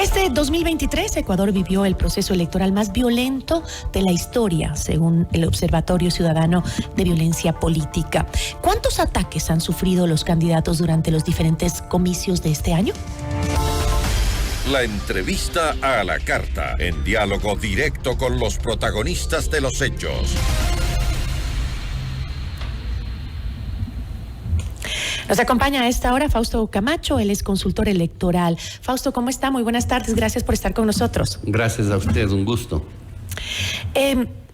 Este 2023, Ecuador vivió el proceso electoral más violento de la historia, según el Observatorio Ciudadano de Violencia Política. ¿Cuántos ataques han sufrido los candidatos durante los diferentes comicios de este año? La entrevista a la carta, en diálogo directo con los protagonistas de los hechos. Nos acompaña a esta hora Fausto Camacho, él es consultor electoral. Fausto, ¿cómo está? Muy buenas tardes, gracias por estar con nosotros. Gracias a usted, un gusto.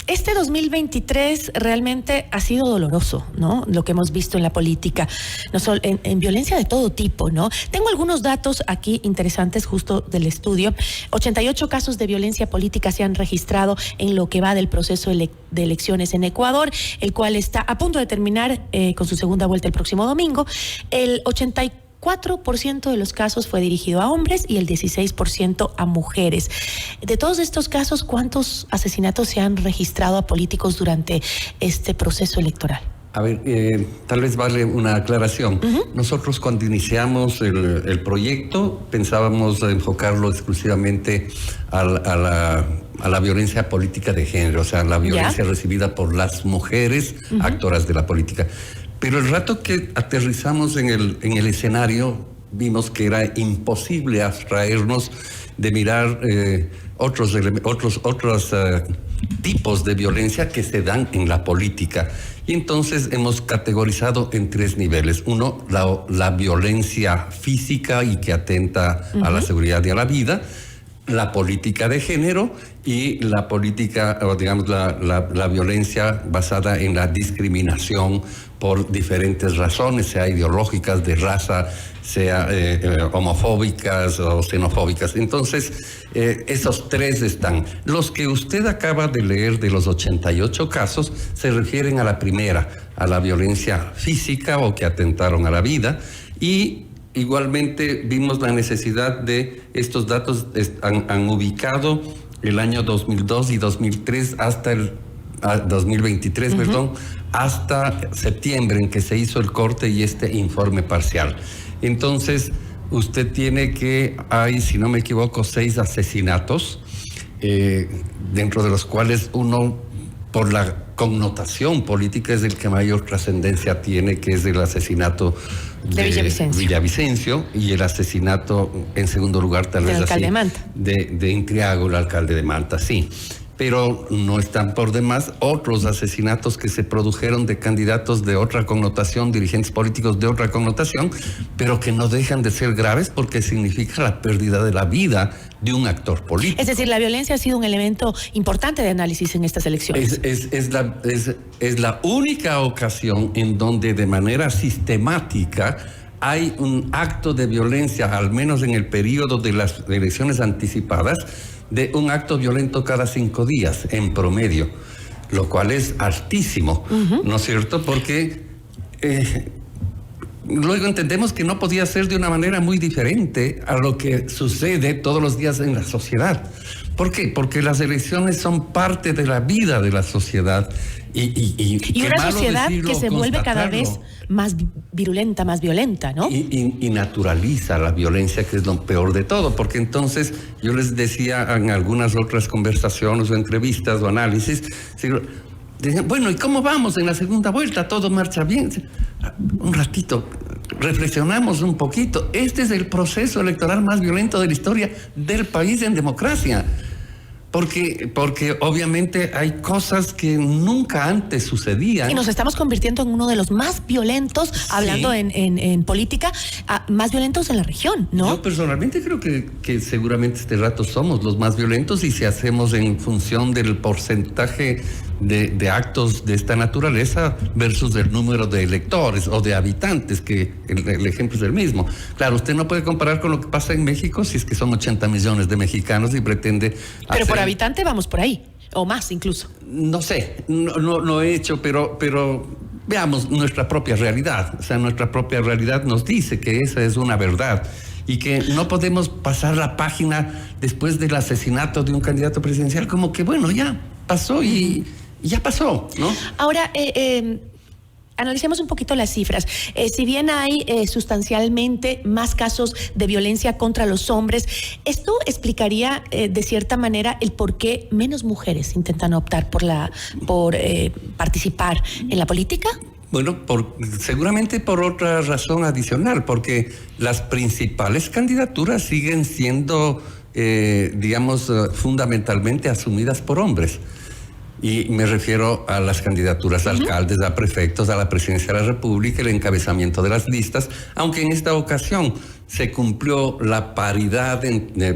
Este 2023 realmente ha sido doloroso, ¿no? Lo que hemos visto en la política, no solo en violencia de todo tipo, ¿no? Tengo algunos datos aquí interesantes justo del estudio. 88 casos de violencia política se han registrado en lo que va del proceso de elecciones en Ecuador, el cual está a punto de terminar con su segunda vuelta el próximo domingo. El 4% de los casos fue dirigido a hombres y el 16% a mujeres. De todos estos casos, ¿cuántos asesinatos se han registrado a políticos durante este proceso electoral? A ver, tal vez vale una aclaración. Nosotros cuando iniciamos el proyecto pensábamos enfocarlo exclusivamente a la violencia política de género, o sea, la violencia recibida por las mujeres actoras de la política. Pero el rato que aterrizamos en el escenario, vimos que era imposible abstraernos de mirar otros tipos de violencia que se dan en la política. Y entonces hemos categorizado en 3 niveles. Uno, la violencia física y que atenta a la seguridad y a la vida. La política de género y la política, o digamos, la violencia basada en la discriminación por diferentes razones, sea ideológicas, de raza, sea homofóbicas o xenofóbicas. Entonces, esos 3 están. Los que usted acaba de leer de los 88 casos se refieren a la primera, a la violencia física o que atentaron a la vida, y igualmente vimos la necesidad de estos datos han ubicado el año 2002 y 2003 hasta el 2023, hasta septiembre en que se hizo el corte y este informe parcial. Entonces, usted tiene que hay, si no me equivoco, 6 asesinatos, dentro de los cuales uno, por la connotación política, es el que mayor trascendencia tiene, que es el asesinato de Villavicencio, y el asesinato, en segundo lugar, tal vez alcalde de Manta. De Intriago, el alcalde de Manta, sí. Pero no están por demás otros asesinatos que se produjeron de candidatos de otra connotación, dirigentes políticos de otra connotación, pero que no dejan de ser graves porque significa la pérdida de la vida de un actor político. Es decir, la violencia ha sido un elemento importante de análisis en estas elecciones. Es la única ocasión en donde de manera sistemática hay un acto de violencia, al menos en el periodo de las elecciones anticipadas, de un acto violento cada 5 días en promedio, lo cual es altísimo, ¿no es cierto? Porque luego entendemos que no podía ser de una manera muy diferente a lo que sucede todos los días en la sociedad. ¿Por qué? Porque las elecciones son parte de la vida de la sociedad. Y una sociedad que se vuelve cada vez más virulenta, más violenta, ¿no? Y naturaliza la violencia, que es lo peor de todo, porque entonces yo les decía en algunas otras conversaciones o entrevistas o análisis, decían, bueno, ¿y cómo vamos en la segunda vuelta? ¿Todo marcha bien? Un ratito, reflexionamos un poquito. Este es el proceso electoral más violento de la historia del país en democracia. Porque obviamente hay cosas que nunca antes sucedían. Y nos estamos convirtiendo en uno de los más violentos, hablando en política, más violentos en la región, ¿no? Yo personalmente creo que seguramente este rato somos los más violentos, y si hacemos en función del porcentaje de actos de esta naturaleza versus el número de electores o de habitantes, que el ejemplo es el mismo. Claro, usted no puede comparar con lo que pasa en México si es que son 80 millones de mexicanos y pretende Pero por habitante vamos por ahí, o más incluso. No sé, no he hecho, pero veamos nuestra propia realidad. O sea, nuestra propia realidad nos dice que esa es una verdad y que no podemos pasar la página después del asesinato de un candidato presidencial como que, bueno, ya pasó y ya pasó, ¿no? Ahora, analicemos un poquito las cifras. Si bien hay sustancialmente más casos de violencia contra los hombres, ¿esto explicaría de cierta manera el por qué menos mujeres intentan optar por participar en la política? Bueno, seguramente por otra razón adicional, porque las principales candidaturas siguen siendo, fundamentalmente asumidas por hombres. Y me refiero a las candidaturas a alcaldes, a prefectos, a la presidencia de la República, el encabezamiento de las listas, aunque en esta ocasión se cumplió la paridad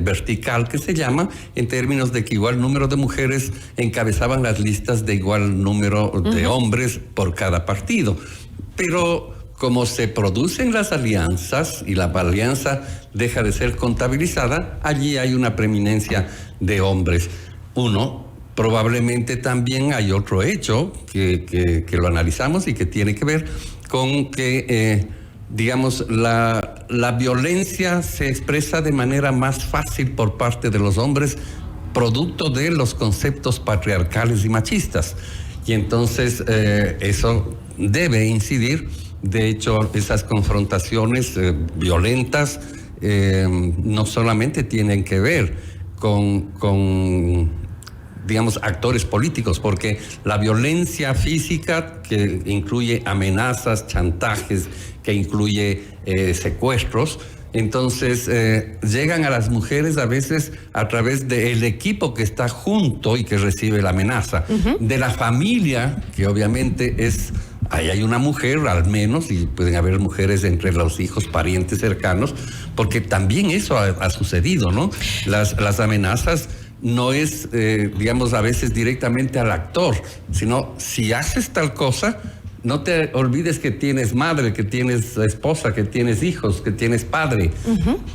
vertical que se llama, en términos de que igual número de mujeres encabezaban las listas de igual número de hombres por cada partido. Pero como se producen las alianzas y la alianza deja de ser contabilizada, allí hay una preeminencia de hombres. Probablemente también hay otro hecho que lo analizamos y que tiene que ver con que, la violencia se expresa de manera más fácil por parte de los hombres, producto de los conceptos patriarcales y machistas. Y entonces eso debe incidir. De hecho, esas confrontaciones violentas no solamente tienen que ver con actores políticos, porque la violencia física, que incluye amenazas, chantajes, que incluye secuestros, entonces llegan a las mujeres a veces a través del equipo que está junto y que recibe la amenaza, de la familia, que obviamente ahí hay una mujer al menos, y pueden haber mujeres entre los hijos, parientes cercanos, porque también eso ha sucedido, ¿no? Las amenazas no es, a veces directamente al actor, sino si haces tal cosa, no te olvides que tienes madre, que tienes esposa, que tienes hijos, que tienes padre.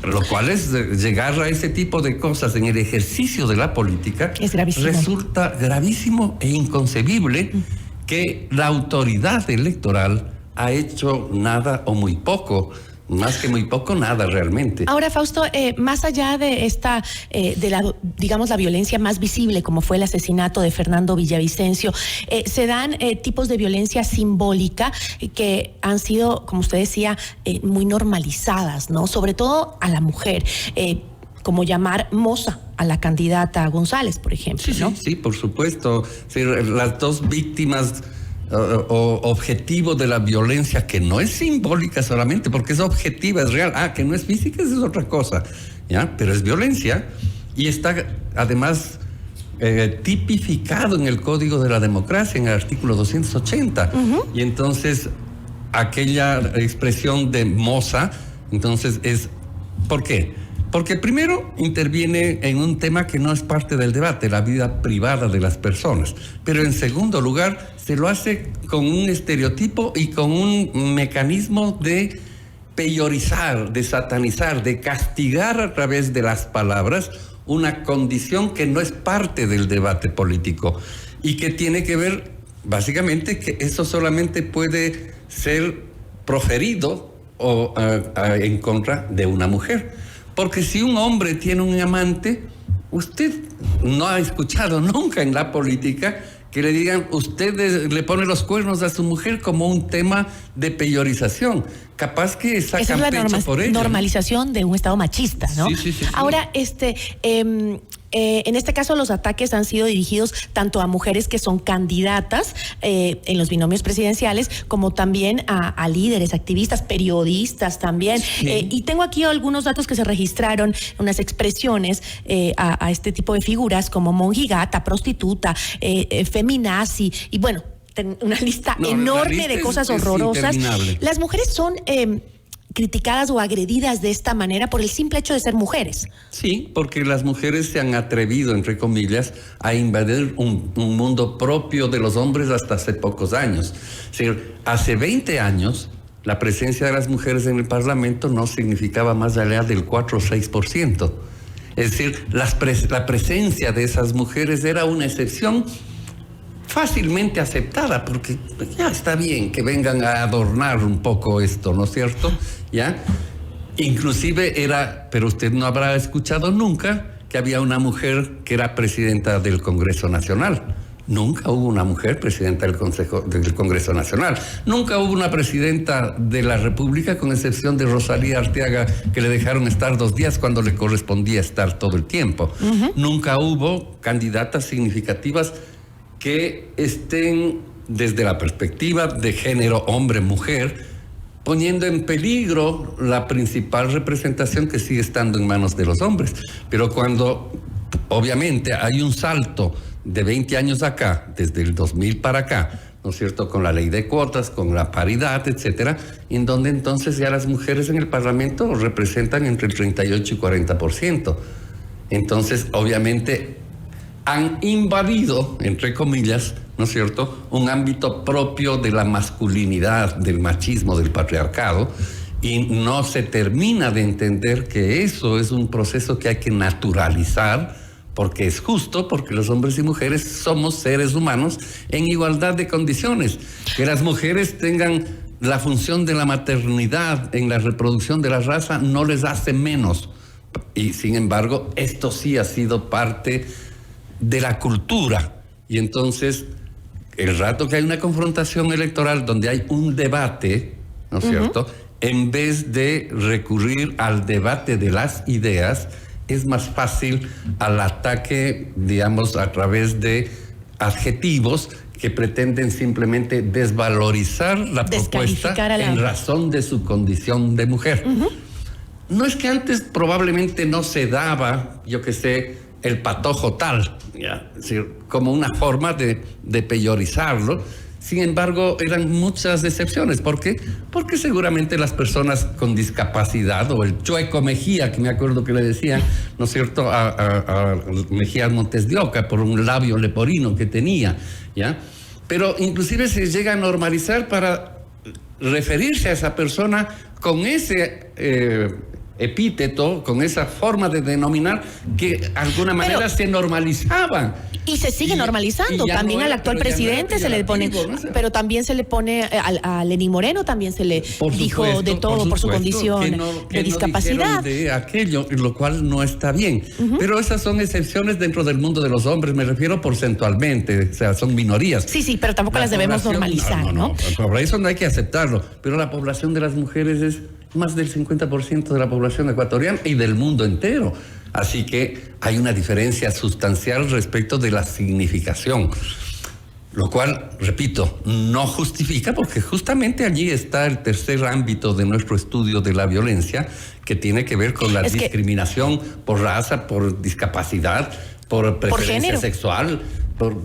Lo cual es llegar a ese tipo de cosas en el ejercicio de la política. Es gravísimo. Resulta gravísimo e inconcebible que la autoridad electoral ha hecho nada o muy poco. Más que muy poco, nada realmente. Ahora, Fausto, más allá de esta, la violencia más visible, como fue el asesinato de Fernando Villavicencio, se dan tipos de violencia simbólica que han sido, como usted decía, muy normalizadas, ¿no? Sobre todo a la mujer, como llamar moza a la candidata González, por ejemplo, ¿no? Sí, por supuesto. Sí, las dos víctimas o objetivo de la violencia, que no es simbólica solamente, porque es objetiva, es real. Que no es física, eso es otra cosa, ¿ya? Pero es violencia y está además tipificado en el Código de la Democracia, en el artículo 280. Y entonces, aquella expresión de moza, entonces es... ¿Por qué? Porque primero interviene en un tema que no es parte del debate, la vida privada de las personas. Pero en segundo lugar, se lo hace con un estereotipo y con un mecanismo de peyorizar, de satanizar, de castigar a través de las palabras una condición que no es parte del debate político y que tiene que ver, básicamente, que eso solamente puede ser proferido en contra de una mujer. Porque si un hombre tiene un amante, usted no ha escuchado nunca en la política que le digan, usted le pone los cuernos a su mujer como un tema de peyorización. Capaz que sacan pecho por ello. Normalización de un estado machista, ¿no? Sí. Ahora, en este caso los ataques han sido dirigidos tanto a mujeres que son candidatas en los binomios presidenciales, como también a líderes, activistas, periodistas también. Sí. Y tengo aquí algunos datos que se registraron, unas expresiones a este tipo de figuras como monjigata, prostituta, feminazi, y bueno, una lista enorme de cosas horrorosas. Las mujeres son criticadas o agredidas de esta manera por el simple hecho de ser mujeres. Sí, porque las mujeres se han atrevido, entre comillas, a invadir un mundo propio de los hombres hasta hace pocos años. Es decir, hace 20 años, la presencia de las mujeres en el Parlamento no significaba más allá del 4 o 6%. Es decir, la presencia de esas mujeres era una excepción fácilmente aceptada, porque ya está bien que vengan a adornar un poco esto, ¿no es cierto? ¿Ya? Inclusive pero usted no habrá escuchado nunca que había una mujer que era presidenta del Congreso Nacional. Nunca hubo una mujer presidenta del Congreso Nacional. Nunca hubo una presidenta de la República, con excepción de Rosalía Arteaga, que le dejaron estar 2 días cuando le correspondía estar todo el tiempo. Nunca hubo candidatas significativas que estén desde la perspectiva de género hombre-mujer, poniendo en peligro la principal representación que sigue estando en manos de los hombres. Pero cuando obviamente hay un salto de 20 años acá, desde el 2000 para acá, ¿no es cierto?, con la ley de cuotas, con la paridad, etcétera, en donde entonces ya las mujeres en el Parlamento representan entre el 38 y 40%. Entonces, obviamente, han invadido, entre comillas, ¿no es cierto?, un ámbito propio de la masculinidad, del machismo, del patriarcado, y no se termina de entender que eso es un proceso que hay que naturalizar, porque es justo, porque los hombres y mujeres somos seres humanos en igualdad de condiciones. Que las mujeres tengan la función de la maternidad en la reproducción de la raza no les hace menos. Y sin embargo, esto sí ha sido parte de la cultura. Y entonces, el rato que hay una confrontación electoral donde hay un debate, ¿no es cierto?, en vez de recurrir al debate de las ideas, es más fácil al ataque, digamos, a través de adjetivos que pretenden simplemente desvalorizar la propuesta en razón de su condición de mujer. No es que antes probablemente no se daba, yo qué sé, el patojo tal, ¿ya? Es decir, como una forma de peyorizarlo. Sin embargo, eran muchas excepciones. ¿Por qué? Porque seguramente las personas con discapacidad, o el chueco Mejía, que me acuerdo que le decían, ¿no es cierto?, a Mejía Montes de Oca, por un labio leporino que tenía, ¿ya? Pero inclusive se llega a normalizar para referirse a esa persona con ese epíteto, con esa forma de denominar que de alguna manera se normalizaban. Y se sigue normalizando. También al actual presidente se le pone, pero también se le pone a Lenín Moreno, también se le dijo de todo por su condición de discapacidad. De aquello, lo cual no está bien. Pero esas son excepciones dentro del mundo de los hombres, me refiero porcentualmente, o sea, son minorías. Sí, pero tampoco las debemos normalizar, ¿no? Por eso no hay que aceptarlo. Pero la población de las mujeres es más del 50% de la población ecuatoriana y del mundo entero. Así que hay una diferencia sustancial respecto de la significación, lo cual, repito, no justifica, porque justamente allí está el tercer ámbito de nuestro estudio de la violencia, que tiene que ver con la discriminación por raza, por discapacidad, por preferencia sexual, por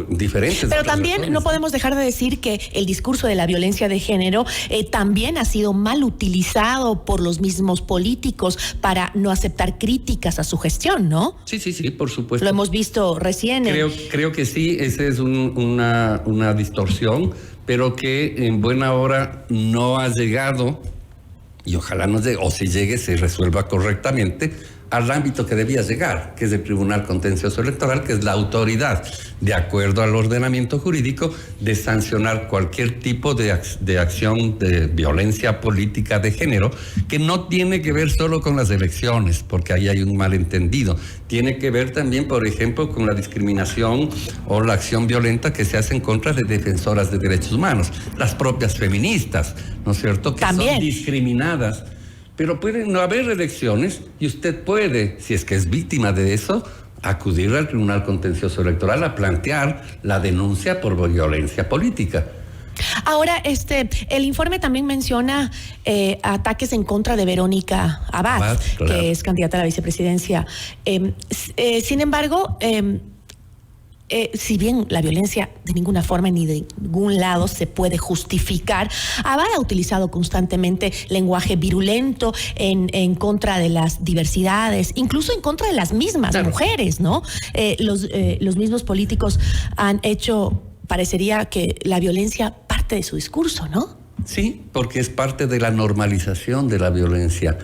diferentes. Pero también razones. No podemos dejar de decir que el discurso de la violencia de género también ha sido mal utilizado por los mismos políticos para no aceptar críticas a su gestión, ¿no? Sí, por supuesto. Lo hemos visto recién. Creo que sí, esa es una distorsión, pero que en buena hora no ha llegado, y ojalá no llegue, o si llegue se resuelva correctamente, al ámbito que debía llegar, que es el Tribunal Contencioso Electoral, que es la autoridad, de acuerdo al ordenamiento jurídico, de sancionar cualquier tipo de acción de violencia política de género, que no tiene que ver solo con las elecciones, porque ahí hay un malentendido. Tiene que ver también, por ejemplo, con la discriminación o la acción violenta que se hace en contra de defensoras de derechos humanos, las propias feministas, ¿no es cierto?, que también son discriminadas. Pero pueden no haber elecciones y usted puede, si es que es víctima de eso, acudir al Tribunal Contencioso Electoral a plantear la denuncia por violencia política. Ahora, el informe también menciona ataques en contra de Verónica Abad, claro, que es candidata a la vicepresidencia. Sin embargo, si bien la violencia de ninguna forma ni de ningún lado se puede justificar, Abad ha utilizado constantemente lenguaje virulento en contra de las diversidades, incluso en contra de las mismas mujeres, ¿no? Los mismos políticos han hecho, parecería que la violencia parte de su discurso, ¿no? Sí, porque es parte de la normalización de la violencia.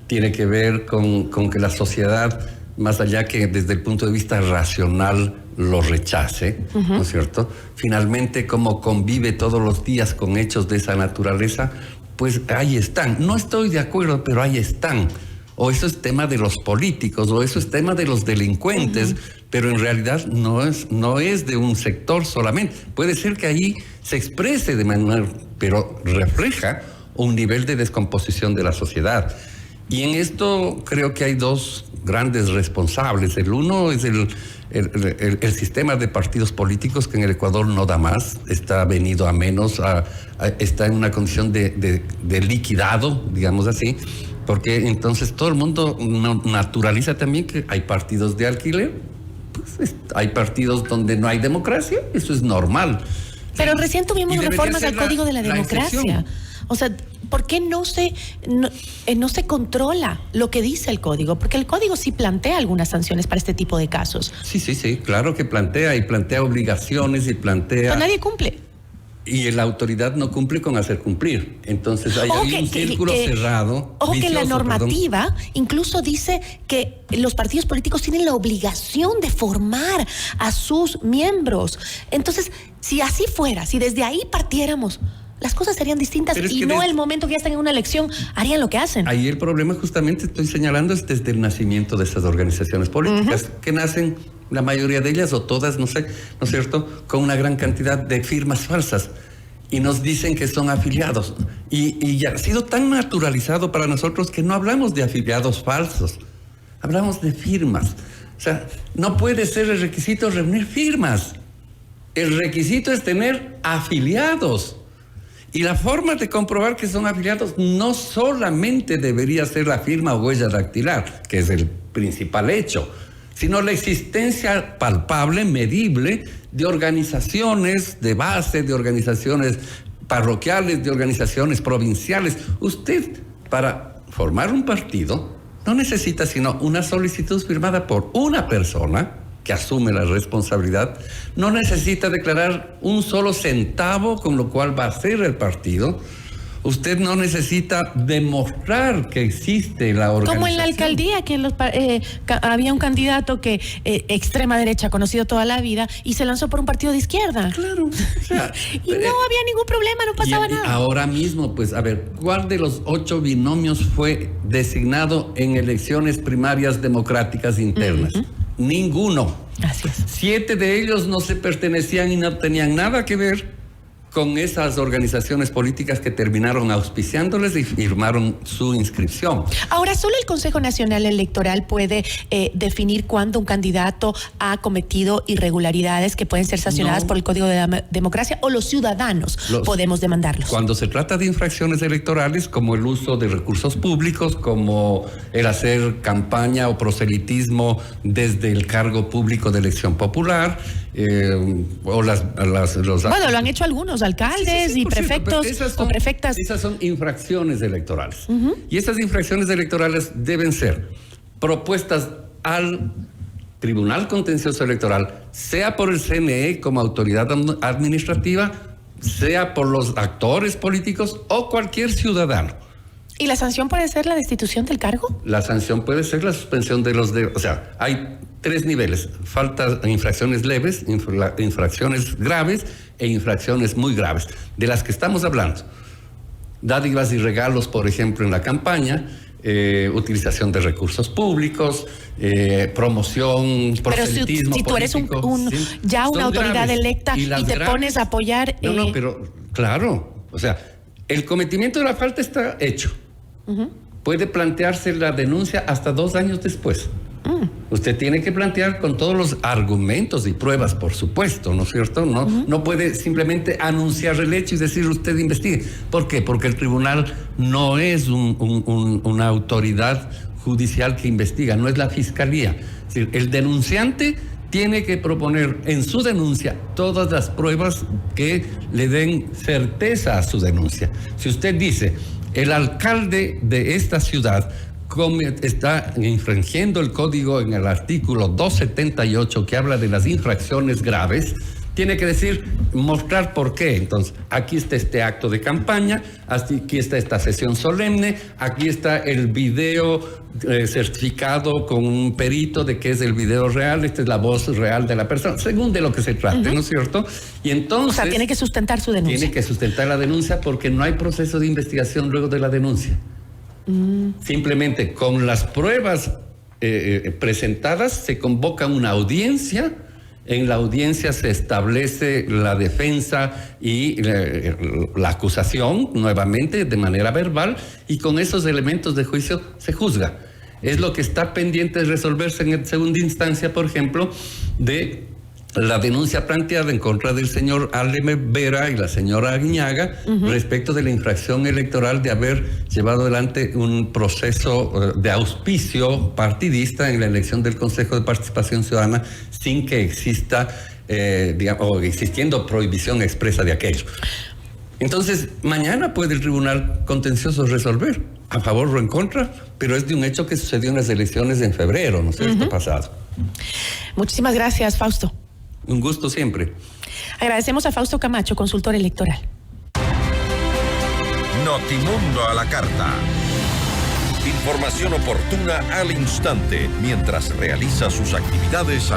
Tiene que ver con que la sociedad, más allá que desde el punto de vista racional lo rechace, ¿no es cierto? Finalmente, como convive todos los días con hechos de esa naturaleza, pues ahí están. No estoy de acuerdo, pero ahí están. o eso es tema de los políticos, o eso es tema de los delincuentes, pero en realidad no es de un sector solamente. Puede ser que ahí se exprese de manera, pero refleja un nivel de descomposición de la sociedad. Y en esto creo que hay dos grandes responsables. El uno es el sistema de partidos políticos, que en el Ecuador no da más, está venido a menos, está en una condición de liquidado, digamos así, porque entonces todo el mundo naturaliza también que hay partidos de alquiler, pues hay partidos donde no hay democracia, eso es normal. Pero recién tuvimos reformas al Código de la Democracia. O sea, ¿por qué no se controla lo que dice el Código? Porque el Código sí plantea algunas sanciones para este tipo de casos. Sí, claro que plantea, y plantea obligaciones, y plantea... Pero nadie cumple. Y la autoridad no cumple con hacer cumplir. Entonces hay un círculo cerrado. Ojo, vicioso, que la normativa incluso dice que los partidos políticos tienen la obligación de formar a sus miembros. Entonces, si así fuera, si desde ahí partiéramos, las cosas serían distintas, y no el momento que ya están en una elección harían lo que hacen. Ahí el problema, justamente estoy señalando, es desde el nacimiento de estas organizaciones políticas, que nacen, la mayoría de ellas o todas, no sé, ¿no es cierto?, con una gran cantidad de firmas falsas, y nos dicen que son afiliados, y ya ha sido tan naturalizado para nosotros que no hablamos de afiliados falsos, hablamos de firmas. O sea, no puede ser el requisito reunir firmas, el requisito es tener afiliados. Y la forma de comprobar que son afiliados no solamente debería ser la firma o huella dactilar, que es el principal hecho, sino la existencia palpable, medible, de organizaciones de base, de organizaciones parroquiales, de organizaciones provinciales. Usted, para formar un partido, no necesita sino una solicitud firmada por una persona que asume la responsabilidad, no necesita declarar un solo centavo con lo cual va a hacer el partido. Usted no necesita demostrar que existe la organización. Como en la alcaldía, que había un candidato que extrema derecha, conocido toda la vida, y se lanzó por un partido de izquierda. Claro. O sea, y no había ningún problema, no pasaba nada. Ahora mismo, pues, a ver, ¿cuál de los 8 binomios fue designado en elecciones primarias democráticas internas? Ninguno. Así es. 7 de ellos no se pertenecían y no tenían nada que ver con esas organizaciones políticas que terminaron auspiciándoles y firmaron su inscripción. Ahora, ¿solo el Consejo Nacional Electoral puede definir cuándo un candidato ha cometido irregularidades que pueden ser sancionadas por el Código de la Democracia, o los ciudadanos podemos demandarlos? Cuando se trata de infracciones electorales, como el uso de recursos públicos, como el hacer campaña o proselitismo desde el cargo público de elección popular, o los bueno, lo han hecho algunos alcaldes y prefectos o prefectas. Esas son infracciones electorales. Y esas infracciones electorales deben ser propuestas al Tribunal Contencioso Electoral, sea por el CNE como autoridad administrativa, sea por los actores políticos o cualquier ciudadano. ¿Y la sanción puede ser la destitución del cargo? La sanción puede ser la suspensión de o sea, hay 3 niveles: infracciones leves, infracciones graves e infracciones muy graves, de las que estamos hablando. Dádivas y regalos, por ejemplo, en la campaña, utilización de recursos públicos, promoción, proselitismo. Pero si tú eres ya una autoridad electa y te pones a apoyar... No, pero claro, o sea, el cometimiento de la falta está hecho. Puede plantearse la denuncia hasta 2 años después. Usted tiene que plantear con todos los argumentos y pruebas, por supuesto, ¿no es cierto? No puede simplemente anunciar el hecho y decir usted investigue. ¿Por qué? Porque el tribunal no es una autoridad judicial que investiga, no es la fiscalía. Es decir, el denunciante tiene que proponer en su denuncia todas las pruebas que le den certeza a su denuncia. Si usted dice, el alcalde de esta ciudad está infringiendo el código en el artículo 278 que habla de las infracciones graves, tiene que mostrar por qué. Entonces, aquí está este acto de campaña, aquí está esta sesión solemne, aquí está el video certificado con un perito de que es el video real, esta es la voz real de la persona, según de lo que se trate, ¿no es cierto? Y entonces... O sea, tiene que sustentar su denuncia. Tiene que sustentar la denuncia porque no hay proceso de investigación luego de la denuncia. Simplemente con las pruebas presentadas se convoca una audiencia. En la audiencia se establece la defensa y la acusación nuevamente de manera verbal, y con esos elementos de juicio se juzga. Es lo que está pendiente de resolverse en segunda instancia, por ejemplo, de la denuncia planteada en contra del señor Aleme Vera y la señora Aguiñaga respecto de la infracción electoral de haber llevado adelante un proceso de auspicio partidista en la elección del Consejo de Participación Ciudadana sin que exista, o existiendo prohibición expresa de aquello. Entonces, mañana puede el Tribunal Contencioso resolver a favor o en contra, pero es de un hecho que sucedió en las elecciones en febrero, ¿no es cierto?, pasado. Muchísimas gracias, Fausto. Un gusto siempre. Agradecemos a Fausto Camacho, consultor electoral. Notimundo a la carta. Información oportuna al instante mientras realiza sus actividades